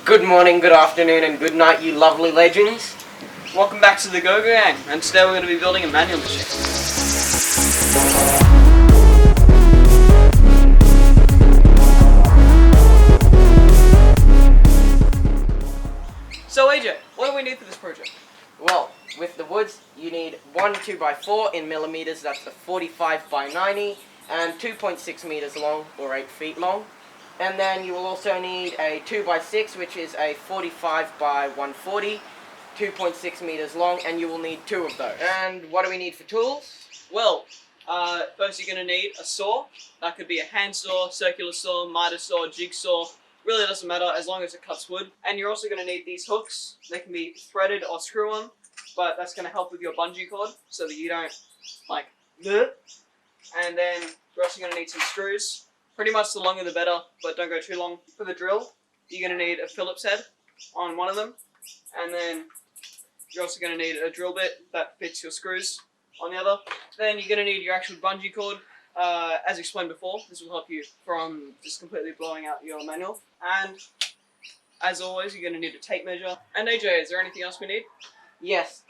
Good morning, good afternoon, and good night, you lovely legends. Welcome back to the Go-Go Gang, and today we're going to be building a manual machine. So AJ, what do we need for this project? Well, with the woods, you need one 2x4 in millimeters, that's a 45 by 90, and 2.6 meters long, or 8 feet long. And then you will also need a 2x6, which is a 45 by 140, 2.6 meters long, and you will need 2 of those. And what do we need for tools? Well, first you're going to need a saw. That could be a hand saw, circular saw, miter saw, jigsaw. Really doesn't matter as long as it cuts wood. And you're also going to need these hooks. They can be threaded or screw-on, but that's going to help with your bungee cord so that you don't, like, bleh. And then you're also going to need some screws. Pretty much the longer the better, but don't go too long. For the drill, you're going to need a Phillips head on one of them. And then you're also going to need a drill bit that fits your screws on the other. Then you're going to need your actual bungee cord. As explained before, this will help you from just completely blowing out your manual. And as always, you're going to need a tape measure. And AJ, is there anything else we need? Yes,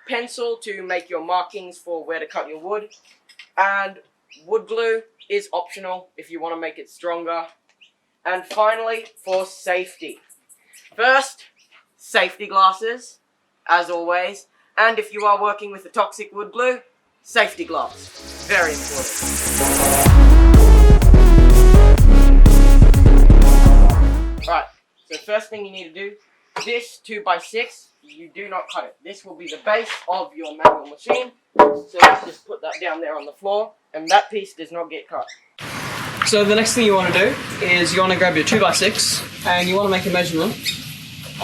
pencil to make your markings for where to cut your wood. And wood glue is optional if you want to make it stronger. And finally, for safety. First, safety glasses, as always. And if you are working with a toxic wood glue, safety gloves. Very important. Right, so first thing you need to do, this 2x6, you do not cut it. This will be the base of your manual machine. So let's just put that down there on the floor, and that piece does not get cut. So the next thing you want to do is you want to grab your 2x6 and you want to make a measurement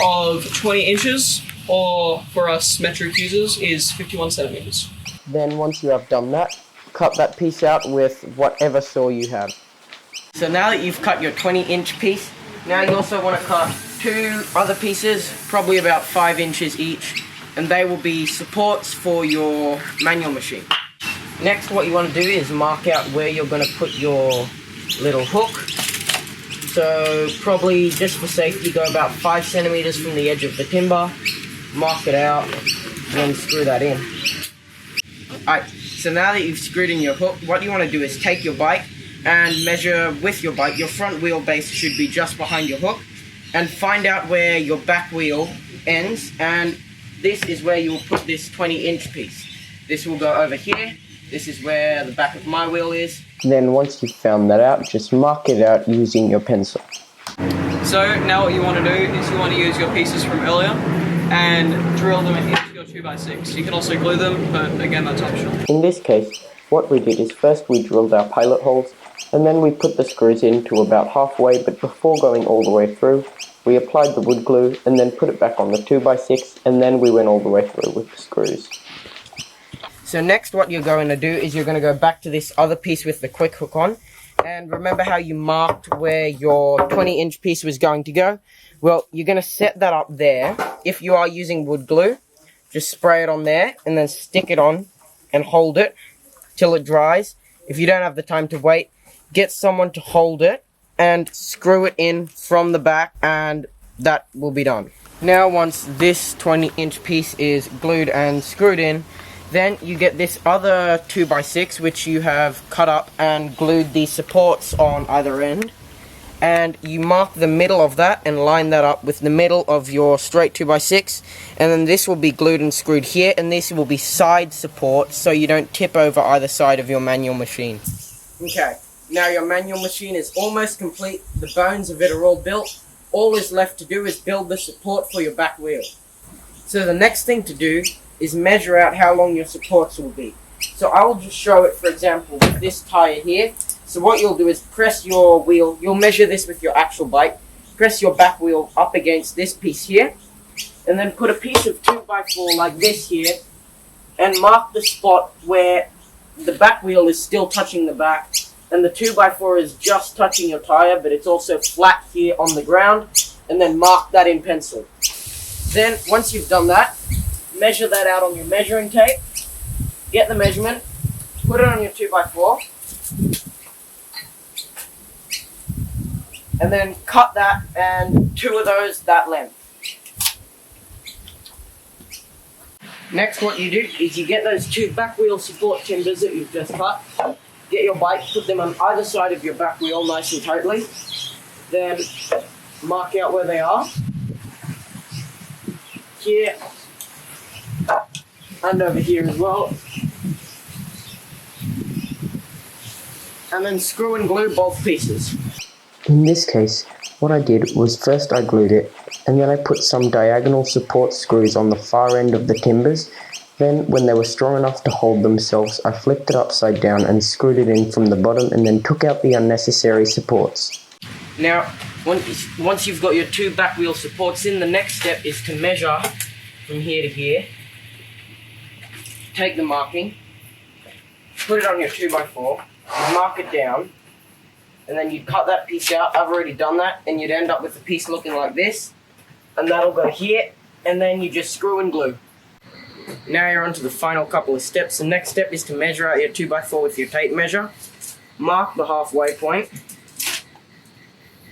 of 20 inches, or for us metric users is 51 centimeters. Then once you have done that, cut that piece out with whatever saw you have. So now that you've cut your 20-inch piece, now you also want to cut 2 other pieces, probably about 5 inches each, and they will be supports for your manual machine. Next, what you want to do is mark out where you're going to put your little hook. So probably just for safety, go about 5 centimeters from the edge of the timber, mark it out, and then screw that in. Alright, so now that you've screwed in your hook, what you want to do is take your bike and measure with your bike. Your front wheel base should be just behind your hook, and find out where your back wheel ends, and this is where you will put this 20-inch piece. This will go over here. This is where the back of my wheel is. Then once you've found that out, just mark it out using your pencil. So now what you want to do is you want to use your pieces from earlier and drill them into your 2x6. You can also glue them, but again, that's optional. In this case, what we did is first we drilled our pilot holes, and then we put the screws in to about halfway, but before going all the way through, we applied the wood glue and then put it back on the 2x6, and then we went all the way through with the screws. So next what you're going to do is you're going to go back to this other piece with the quick hook on, and remember how you marked where your 20-inch piece was going to go? Well, you're going to set that up there. If you are using wood glue, just spray it on there and then stick it on and hold it till it dries. If you don't have the time to wait, get someone to hold it and screw it in from the back, and that will be done. Now once this 20-inch piece is glued and screwed in, then you get this other 2x6 which you have cut up and glued the supports on either end, and you mark the middle of that and line that up with the middle of your straight 2x6, and then this will be glued and screwed here, and this will be side supports so you don't tip over either side of your manual machine. Okay, now your manual machine is almost complete. The bones of it are all built. All is left to do is build the support for your back wheel. So the next thing to do is measure out how long your supports will be. So I will just show it, for example, with this tire here. So what you'll do is press your wheel, you'll measure this with your actual bike, press your back wheel up against this piece here, and then put a piece of 2x4 like this here, and mark the spot where the back wheel is still touching the back, and the 2x4 is just touching your tire, but it's also flat here on the ground, and then mark that in pencil. Then, once you've done that, measure that out on your measuring tape, get the measurement, put it on your 2x4, and then cut that and 2 of those that length. Next, what you do is you get those 2 back wheel support timbers that you've just cut, get your bike, put them on either side of your back wheel nice and tightly, then mark out where they are, here and over here as well, and then screw and glue both pieces. In this case, what I did was first I glued it, and then I put some diagonal support screws on the far end of the timbers. Then, when they were strong enough to hold themselves, I flipped it upside down and screwed it in from the bottom, and then took out the unnecessary supports. Now, once you've got your 2 back wheel supports in, the next step is to measure from here to here. Take the marking, put it on your 2x4, you mark it down, and then you'd cut that piece out. I've already done that, and you'd end up with a piece looking like this, and that'll go here, and then you just screw and glue. Now you're on to the final couple of steps. The next step is to measure out your 2x4 with your tape measure, mark the halfway point,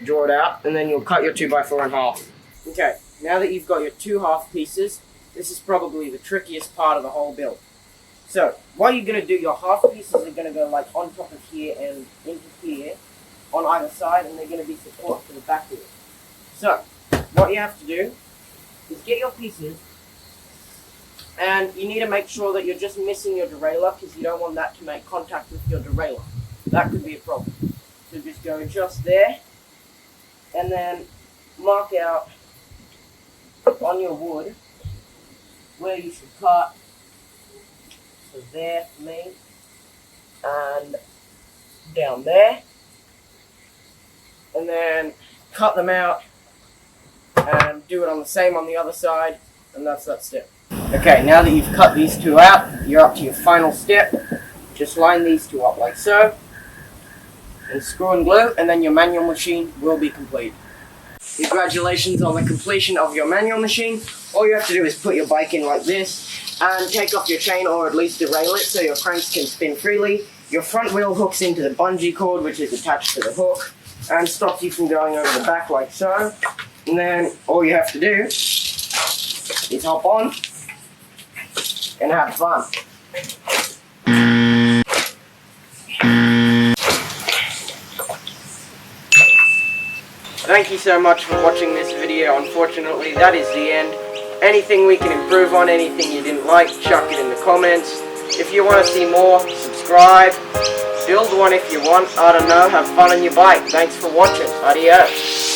draw it out, and then you'll cut your 2x4 in half. Okay, now that you've got your 2 half pieces, this is probably the trickiest part of the whole build. So, what you're going to do, your half pieces are going to go like on top of here and into here on either side, and they're going to be support for the back wheel. So, what you have to do is get your pieces, and you need to make sure that you're just missing your derailleur, because you don't want that to make contact with your derailleur. That could be a problem. So just go just there, and then mark out on your wood where you should cut. So there for me, and down there, and then cut them out and do it on the same on the other side, and that's that step. Okay, now that you've cut these 2 out, you're up to your final step. Just line these 2 up like so, and screw and glue, and then your manual machine will be complete. Congratulations on the completion of your manual machine. All you have to do is put your bike in like this, and take off your chain, or at least derail it so your cranks can spin freely. Your front wheel hooks into the bungee cord, which is attached to the hook, and stops you from going over the back like so. And then all you have to do is hop on and have fun. Thank you so much for watching this video. Unfortunately, that is the end. Anything we can improve on, anything you didn't like, chuck it in the comments. If you want to see more, subscribe. Build one if you want. I don't know, have fun on your bike. Thanks for watching. Adios.